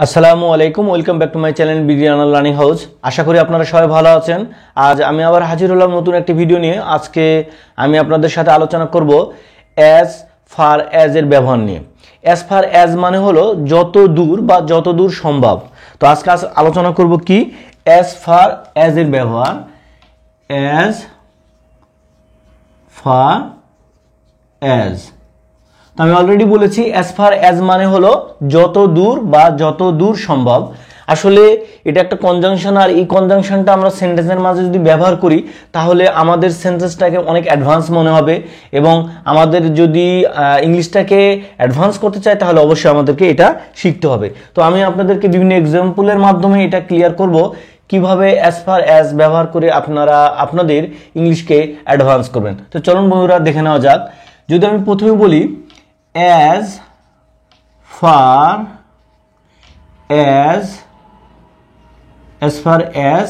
আসসালামু আলাইকুম, welcome back to my channel বিডিয়ান লার্নিং হাউস। আশা করি আপনারা সবাই ভালো আছেন। আজ আমি আবার হাজির হলাম নতুন একটি ভিডিও নিয়ে। আজকে আমি আপনাদের সাথে আলোচনা করব অ্যাজ ফার অ্যাজ এর ব্যবহার নিয়ে। অ্যাজ ফার অ্যাজ মানে হলো যত দূর বা যত দূর সম্ভব। তো আজকে আলোচনা করব কি অ্যাজ ফার অ্যাজ এর ব্যবহার। অ্যাজ ফার অ্যাজ তো আমি অলরেডি বলেছি অ্যাজ ফার অ্যাজ মানে হলো যত দূর বা যত দূর সম্ভব। আসলে এটা একটা কনজাংশন, আর এই কনজাংশনটা আমরা সেন্টেন্সের মাঝে যদি ব্যবহার করি তাহলে আমাদের সেন্টেন্সটাকে অনেক অ্যাডভান্স মনে হবে, এবং আমাদের যদি ইংলিশটাকে অ্যাডভান্স করতে চাই তাহলে অবশ্যই আমাদেরকে এটা শিখতে হবে। তো আমি আপনাদেরকে বিভিন্ন এক্সাম্পলের মাধ্যমে এটা ক্লিয়ার করব কিভাবে অ্যাজ ফার অ্যাজ ব্যবহার করে আপনারা আপনাদের ইংলিশকে অ্যাডভান্স করবেন। তো চলুন বন্ধুরা দেখে নেওয়া যাক। যদি আমি প্রথমে বলি as far as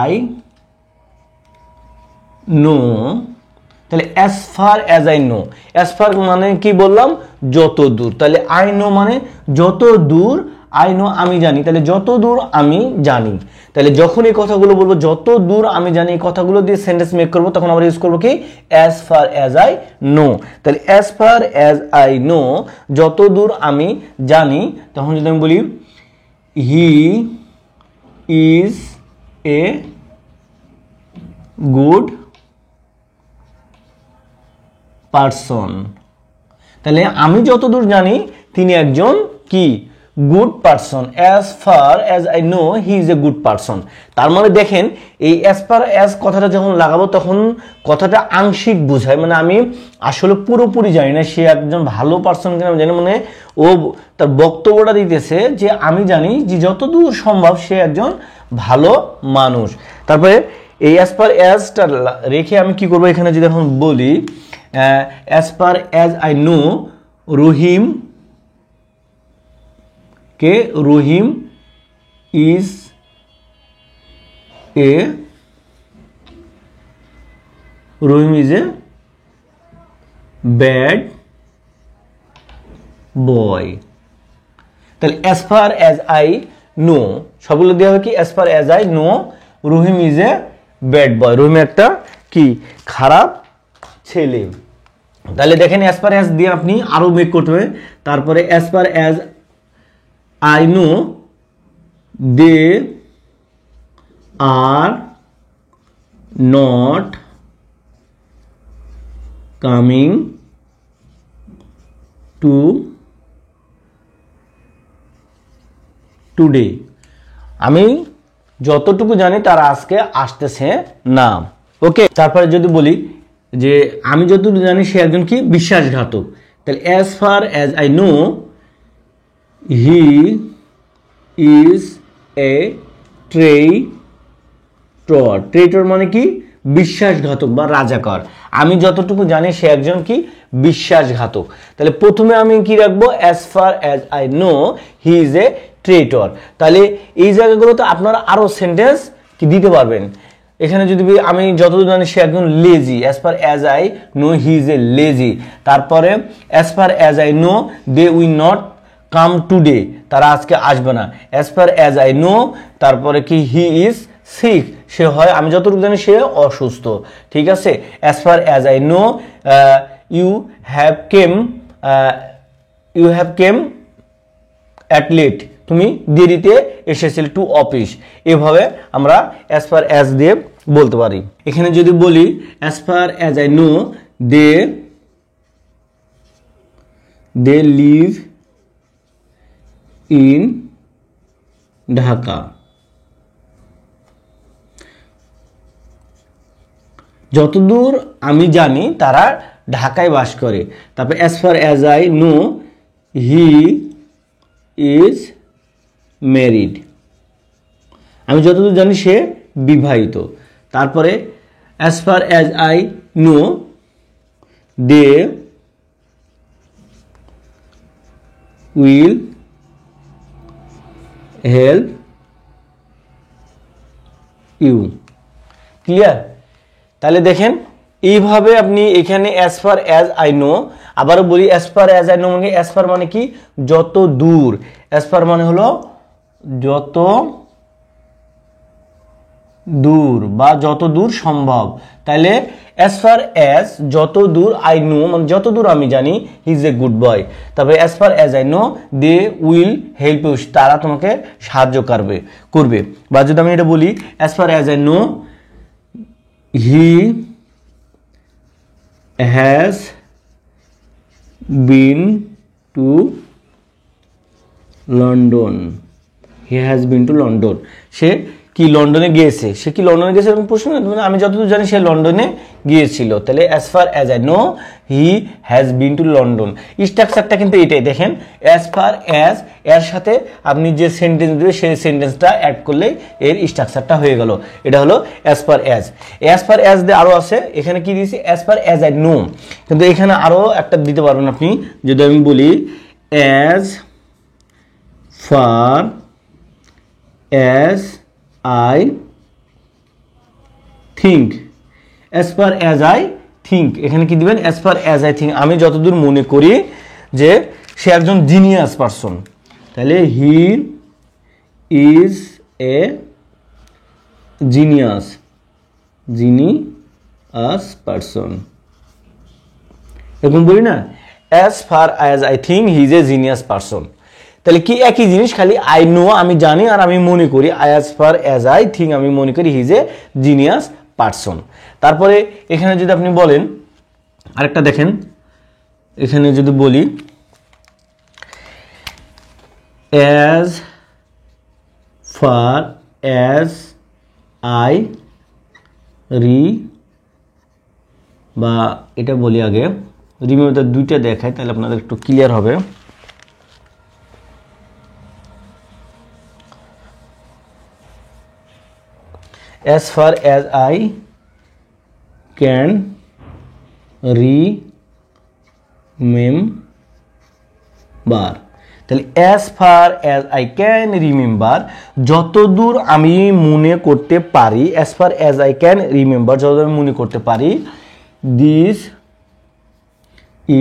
I know, তাহলে as far as I know, as far মানে কি বললাম যত দূর, তাহলে I know মানে যত দূর, I know আমি জানি, তাহলে যত দূর আমি জানি। তাহলে যখন এই কথাগুলো বলবো যত দূর আমি জানি, এই কথাগুলো দিয়ে সেন্টেন্স মেক করব, তখন আমরা ইউজ করব কি as far as I know। তাহলে as far as I know যত দূর আমি জানি, তখন যদি আমি বলি he is a good person, তাহলে আমি যতদূর জানি তিনি একজন কি good person. As far as I know he is a good person. তার মানে দেখেন এই অ্যাজ ফার অ্যাজ কথাটা যখন লাগাবো তখন কথাটা আংশিক বোঝায়, মানে আমি আসলে পুরোপুরি জানি না সে একজন ভালো পারসন কিনা আমি জানি, মানে ও তার বক্তব্যটা দিতেছে যে আমি জানি যে যতদূর সম্ভব সে একজন ভালো মানুষ। তারপরে এই অ্যাজ ফার অ্যাজটা রেখে আমি কি করবো, এখানে যদি এখন বলি as far as I know Rahim is a bad boy। তাহলে as far as I know সবগুলো দেওয়া হবে কি as far as I know Rahim is a bad boy, রহিম একটা কি খারাপ ছেলে। তাহলে দেখেন as far as দিয়ে আপনি আরো মেক করতে হবে। তারপরে as far as I know they are not coming to today, আমি যতটুকু জানি তারা আজকে আসতেছে না। ওকে, তারপরে যদি বলি যে আমি যতটুকু জানি সে একজন কি বিশ্বাসঘাতক, তাহলে as far as I know he is a traitor। Traitor মানে কি বিশ্বাসঘাতক বা রাজাকার। আমি যতটুকু জানি সে একজন কি বিশ্বাসঘাতক। তাহলে প্রথমে আমি কি রাখবো as far as I know he is a traitor। তাহলে এই জায়গাগুলোতে আপনারা আরো সেন্টেন্স কি দিতে পারবেন। এখানে যদি আমি যতদূর জানি সে একজন lazy, as far as I know he is a lazy। তারপরে as far as I know they will not come today, তারা আজকে আসবে না। as far as I know তারপরে কি he is sick, সে হয় আমি যতটুকু জানি সে অসুস্থ। ঠিক আছে, as far as I know you have came at late, তুমি দেরিতে এসেছিলে টু অফিস। এভাবে আমরা as far as দিয়ে বলতে পারি। এখানে যদি বলি as far as I know they live in Dhaka, যতদূর আমি জানি তারা ঢাকায় বাস করে। তারপরে as far as I know he is married, আমি যতদূর জানি সে বিবাহিত। তারপরে as far as I know they will help you। Clear? তাহলে দেখেন এইভাবে আপনি এখানে as far as I know আবারও বলি as per as I no মানে অ্যাজ পার মানে কি যত দূর, অ্যাজ পার মানে হলো যত দূর বা যত দূর সম্ভব। তাহলে অ্যাজ ফার অ্যাজ যত দূর আই নো মানে যত দূর আমি জানি he is a good boy. তারপরে as far as I know they will help you, তারা তোমাকে সাহায্য করবে। বা যদি আমি এটা বলি as far as I know he has been to London, he has been to London, সে কি লন্ডনে গিয়েছে, সে কি লন্ডনে গিয়েছে এরকম প্রশ্ন, আমি যতদূর জানি সে লন্ডনে গিয়েছিল। তাহলে as far as I know he has been to London. স্ট্রাকচারটা কিন্তু এটাই দেখেন, অ্যাজ ফার অ্যাজ এর সাথে আপনি যে সেন্টেন্স দেবে সেই সেন্টেন্সটা অ্যাড করলেই এর স্ট্রাকচারটা হয়ে গেল। এটা হলো as far as. As far as দিয়ে আরও আছে, এখানে কি দিয়েছি as far as I no, কিন্তু এখানে আরও একটা দিতে পারবেন আপনি। যদি আমি বলি as far as I think, as far as I think, এখানে কি দিবেন as far as I think, আমি যতদূর মনে করি যে সে একজন জিনিয়াস পারসন, তাহলে he is a genius person, এরকম বলি না as far as I think he is a genius person। তাহলে কি একই জিনিস, খালি আই নো আমি জানি আর আমি মনে করি, as far as I think আমি মনে করি he is a genius person. তারপরে এখানে যদি আপনি বলেন আরেকটা দেখেন, এখানে যদি বলি অ্যাজ ফার অ্যাজ আই বা এটা বলি আগে রিমেম্বার, দুইটা দেখায় তাহলে আপনাদের একটু ক্লিয়ার হবে। As far as I can remember, তাহলে as far as I can remember যতদূর আমি মনে করতে পারি, as far as I can remember যতদূর আমি মনে করতে পারি, this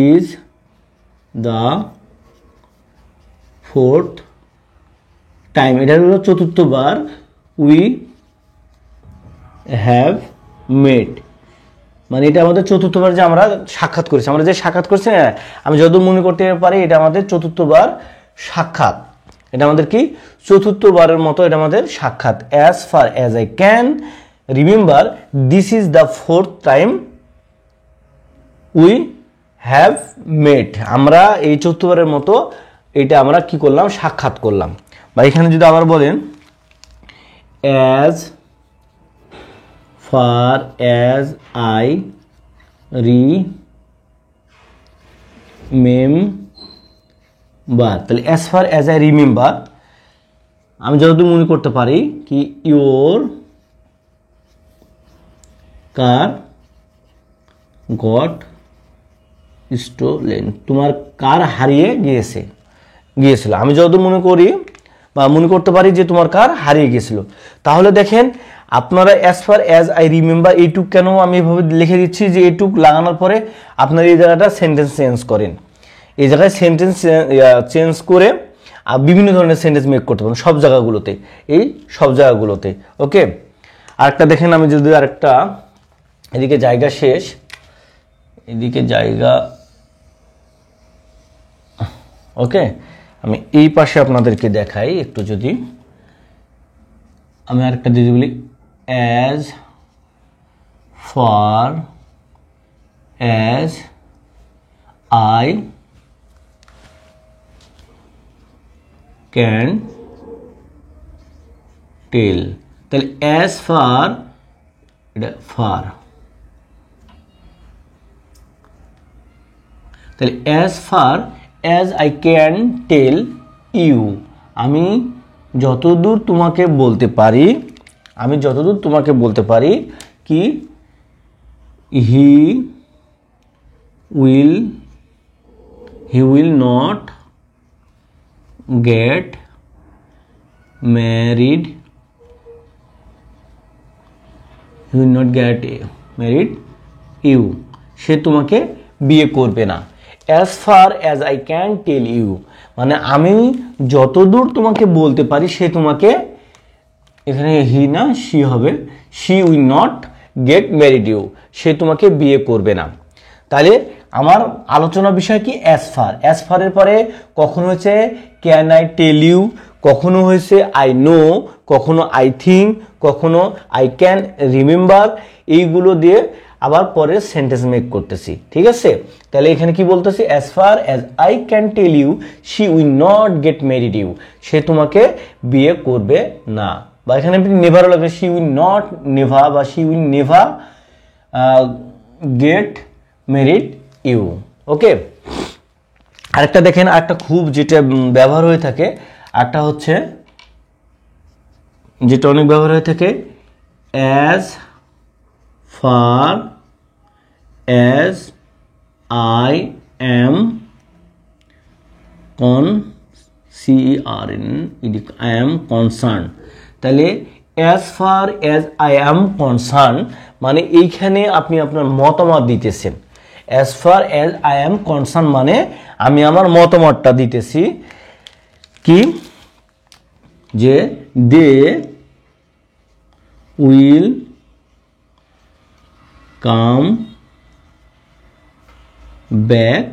is the fourth time, এটা হলো চতুর্থবার we have met, মানে এটা আমাদের চতুর্থবার যে আমরা সাক্ষাৎ করেছি, আমরা যে সাক্ষাৎ করছি না, আমি যতদূর মনে করতে পারি এটা আমাদের চতুর্থবার সাক্ষাৎ, এটা আমাদের কি চতুর্থবারের মতো এটা আমাদের সাক্ষাৎ। as far as I can remember this is the fourth time we have met, আমরা এই চতুর্থবারের মতো এটা আমরা কি করলাম সাক্ষাৎ করলাম। বা এখানে যদি আবার বলেন as far as I remember, তাহলে as far as I remember আমি যতদূর মনে করতে পারি কি your car got stolen, তোমার কার হারিয়ে গিয়েছিল, আমি যতদূর মনে করি বা মনে করতে পারি যে তোমার কার হারিয়ে গিয়েছিল। তাহলে দেখেন আপনারা as far as I remember এইটুক কেন আমি এভাবে লিখে দিচ্ছি যে এইটুক লাগানোর পরে আপনারা এই জায়গাটা সেন্টেন্স চেঞ্জ করেন, এই জায়গায় সেন্টেন্স চেঞ্জ করে বিভিন্ন ধরনের সেন্টেন্স মেক করতে পারেন সব জায়গাগুলোতে, এই সব জায়গাগুলোতে। ওকে, আরেকটা দেখেন, আমি যদি আরেকটা এদিকে জায়গা শেষ, এদিকে জায়গা ওকে, আমি এই পাশে আপনাদেরকে দেখাই একটু। যদি আমি আরেকটা দিয়ে বলি as far as I can tell, তাহলে as far এটা far, তাহলে as far as I can tell you, আমি যতদূর তোমাকে বলতে পারি কি he will not get married you, সে তোমাকে বিয়ে করবে না। as far as I can tell you, মানে আমি যতদূর তোমাকে বলতে পারি সে তোমাকে, এখানে হি না she হবে, she will not get married you, সে তোমাকে বিয়ে করবে না। তাহলে আমার আলোচনা বিষয় কি as far, as far এর পরে কখনো হয়েছে can I tell you, কখনো হয়েছে I know, কখনো I think, কখনো I can remember, এইগুলো দিয়ে আবার পরে সেন্টেন্স মেক করতেছি, ঠিক আছে। তাহলে এখানে কি বলতেছি, as far as I can tell you she will not get married you, সে তোমাকে বিয়ে করবে না, বা এখানে নেভার লাগবে she will not never, বা she will never get married you, ওকে। আরেকটা দেখেন, আরেকটা খুব যেটা ব্যবহার হয়ে থাকে, একটা হচ্ছে যেটা অনেক ব্যবহার হয়ে থাকে, as far as I am I am concerned, তাহলে as far as I am concerned মানে এইখানে আপনি আপনার মতামত দিতেছেন। as far as I am concerned মানে আমি আমার মতামতটা দিতেছি কি, যে they will come back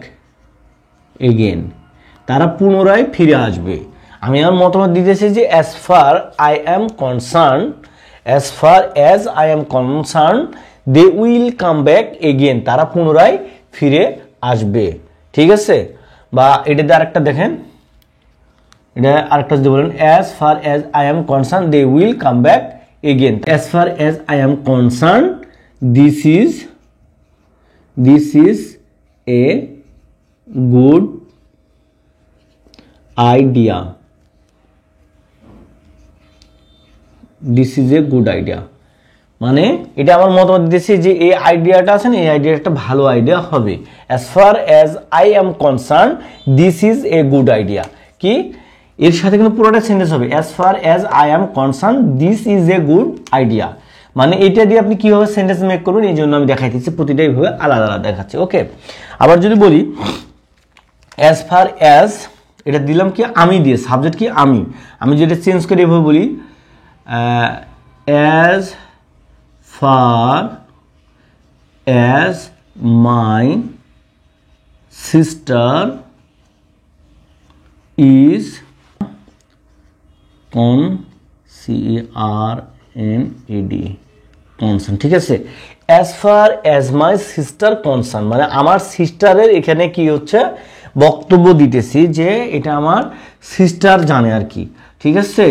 again, তারা পুনরায় ফিরে আসবে। আমি আমার মতামত দিতেছি যে as far I am concerned, as far as I am concerned they will come back again, তারা পুনরায় ফিরে আসবে, ঠিক আছে। বা এটা দিয়ে আরেকটা দেখেন, এটা আরেকটা যদি বলেন as far as I am concerned they will come back again, as far as I am concerned this is a good idea, this is a good idea, মানে এটা আমার মতামত দিতেছি যে এই আইডিয়াটা আছে না, এই আইডিয়াটা একটা ভালো আইডিয়া হবে। as far as I am concerned this is a good idea, কি এর সাথে কিন্তু পুরোটা সেন্টেন্স হবে as far as I am concerned this is a good idea, মানে এটা দিয়ে আপনি কিভাবে সেন্টেন্স মেক করবেন এই জন্য আমি দেখাইতেছি, প্রতিটা এইভাবে আলাদা আলাদা দেখাচ্ছি, ওকে। আবার যদি বলি as far as, এটা দিলাম কি আমি দিয়ে, সাবজেক্ট কি আমি যেটা চেঞ্জ করে এভাবে বলি as far as my sister is concerned, ঠিক আছে। as far as my sister concerned মানে আমার সিস্টারের এখানে কি হচ্ছে বক্তব্য দিতেছি যে এটা আমার সিস্টার জানে আর কি, ঠিক আছে।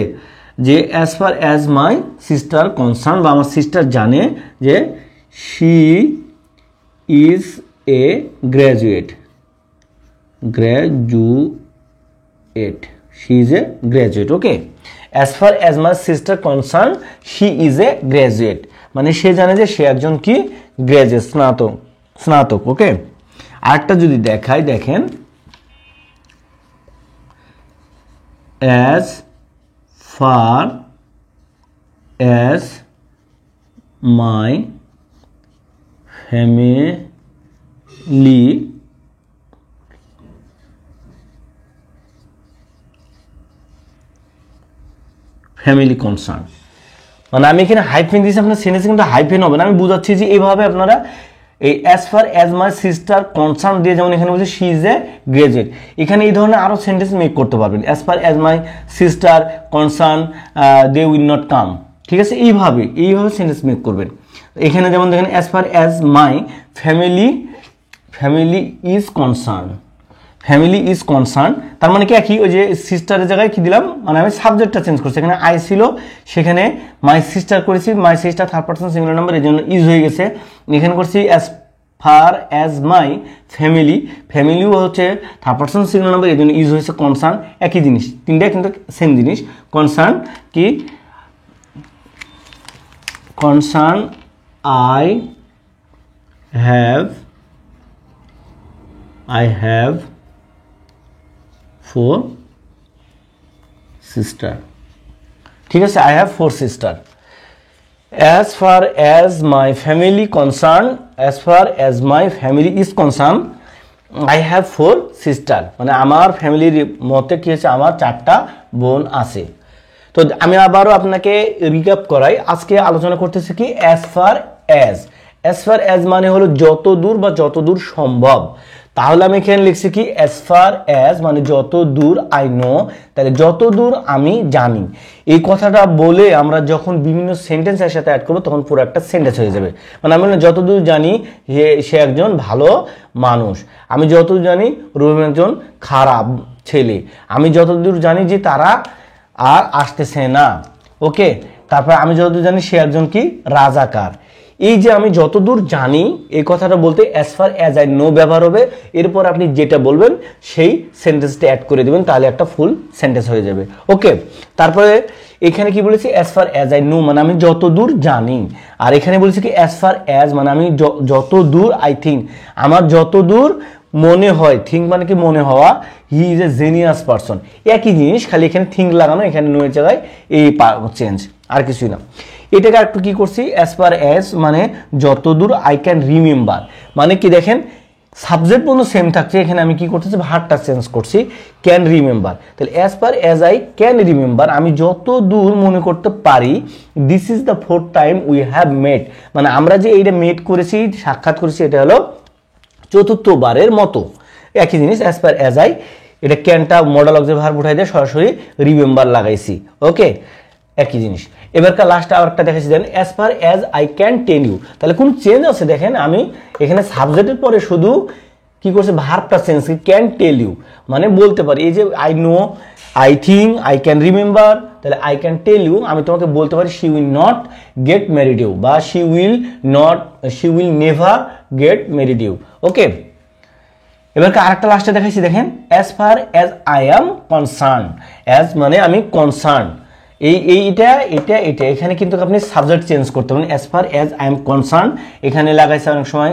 যে as far as my sister concerned বা আমার সিস্টার জানে যে she is a graduate, she is a graduate, okay। as far as my sister concerned she is a graduate মানে সে জানে যে সে একজন কি গ্রাজুয়েট, স্নাতক, ওকে। আরেকটা যদি দেখাই, দেখেন as far as my family concerned মানে আমি এখানে হাইফেন দিয়েছি, আপনার সেন্টেন্সে কিন্তু হাইফেন হবে না, আমি বুঝাচ্ছি যে এইভাবে আপনারা এই as far as my sister concerned দিয়ে যেমন এখানে বলছে she is a graduate, এখানে এই ধরনের আরো সেন্টেন্স মেক করতে পারবেন as far as my sister concerned they will not come, ঠিক আছে। এইভাবে সেন্টেন্স মেক করবেন। এখানে যেমন দেখেন as far as my family is concerned, তার মানে কি একই, ওই যে সিস্টারের জায়গায় কি দিলাম, মানে আমি সাবজেক্টটা চেঞ্জ করছি, এখানে আই ছিল সেখানে মাই সিস্টার করেছি, my sister third person singular number এর জন্য ইজ হয়ে গেছে। এখানে করছি as far as my ফ্যামিলিও হচ্ছে থার্ড পারসন সিঙ্গুলার নাম্বার এর জন্য ইজ হয়েছে কনসার্ন, একই জিনিস, তিনটা কিন্তু সেম জিনিস। কনসার্ন কি, কনসার্ন I have 4 sister, ঠিক আছে। I have 4 sister। as far as my family is concerned I have 4 sister, মানে আমার ফ্যামিলির মতে কি হচ্ছে আমার 4টা বোন আছে। তো আমি আবারও আপনাকে রিক্যাপ করাই, আজকে আলোচনা করতেছি কি অ্যাজ ফার অ্যাজ মানে হলো যত দূর বা যত দূর সম্ভব। তাহলে আমি এখানে লিখছি কি অ্যাজ ফার অ্যাজ মানে যত দূর আই নো, তাহলে যত দূর আমি জানি। এই কথাটা বলে আমরা যখন বিভিন্ন সেন্টেন্সের সাথে অ্যাড করবো তখন পুরো একটা সেন্টেন্স হয়ে যাবে। মানে আমি যত দূর জানি সে একজন ভালো মানুষ, আমি যতদূর জানি রহিম একজন খারাপ ছেলে, আমি যতদূর জানি যে তারা আর আসতেছে না। ওকে, তারপর আমি যতদূর জানি সে একজন কি রাজাকার। এই যে আমি যতদূর জানি এই কথাটা বলতে as far as I no ব্যবহার হবে, এরপর আপনি যেটা বলবেন সেই সেন্টেন্সটা অ্যাড করে দিবেন, তাহলে একটা ফুল সেন্টেন্স হয়ে যাবে। ওকে, তারপরে এখানে কি বলেছি as far as I no মানে আমি যতদূর জানি, আর এখানে বলেছি কি অ্যাজ ফার অ্যাজ মানে আমি যতদূর আই থিঙ্ক আমার যতদূর মনে হয়, থিঙ্ক মানে কি মনে হওয়া, he is a genius person. একই জিনিস, খালি এখানে থিঙ্ক লাগানো, এখানে নো এর জায়গায় এই চেঞ্জ, আর কিছুই না। এটাকে একটু কি করছি অ্যাজ পার অ্যাজ মানে যতদূর আই ক্যান রিমেম্বার, মানে কি দেখেন সাবজেক্ট পর্যন্ত সেম থাকছে, এখানে আমি কি করতেছি ভার্বটা চেঞ্জ করছি ক্যান রিমেম্বার। তাহলে as per as I can remember আমি যত দূর মনে করতে পারি, this is the 4th time we have মেট, মানে আমরা যে এইটা মেট করেছি সাক্ষাৎ করেছি এটা হলো 4th বারের মতো। একই জিনিস অ্যাজ পার অ্যাজ আই, এটা ক্যানটা মডেল অবজেক্ট ভার্ব উঠাই দিয়ে সরাসরি রিমেম্বার লাগাইছি। ওকে, একই জিনিস। এবারকার লাস্ট আরেকটা দেখাচ্ছি then as per as I can tell you, তাহলে কোন চেঞ্জ আছে দেখেন, আমি এখানে সাবজেক্টের পরে শুধু কি করছে ভার্বটা চেঞ্জ, ক্যান টেল ইউ মানে বলতে পারি। এই যে I know, I think, I can remember, তাহলে আই ক্যান টেল ইউ আমি তোমাকে বলতে পারি she will not get married you বা she will never get married you. Okay, এবার আরেকটা লাস্টে দেখাইছি দেখেন as far as I am concern, as মানে আমি কনসার্ন, এটা এখানে কিন্তু আপনি সাবজেক্ট চেঞ্জ করতে পারেন। As far as I am concern এখানে লাগাইছে অনেক সময়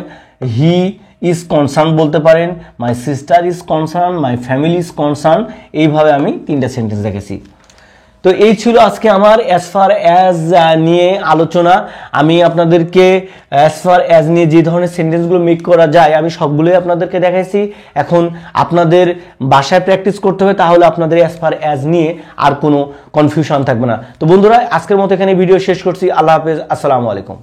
হি ইজ কনসার্ন বলতে পারেন, my sister is concern, my family is concern, এইভাবে আমি 3টা সেন্টেন্স দেখেছি। তো এই ছিল আজকে আমার অ্যাজ ফার অ্যাজ নিয়ে আলোচনা। আমি আপনাদেরকে অ্যাজ ফার অ্যাজ নিয়ে যে ধরনের সেন্টেন্সগুলো মেক করা যায় আমি সবগুলোই আপনাদেরকে দেখাইছি। এখন আপনাদের বাসায় প্র্যাকটিস করতে হবে, তাহলে আপনাদের অ্যাজ ফার অ্যাজ নিয়ে আর কোনো কনফিউশন থাকবে না। তো বন্ধুরা আজকের মতো এখানে ভিডিও শেষ করছি। আল্লাহ হাফেজ, আসসালামু আলাইকুম।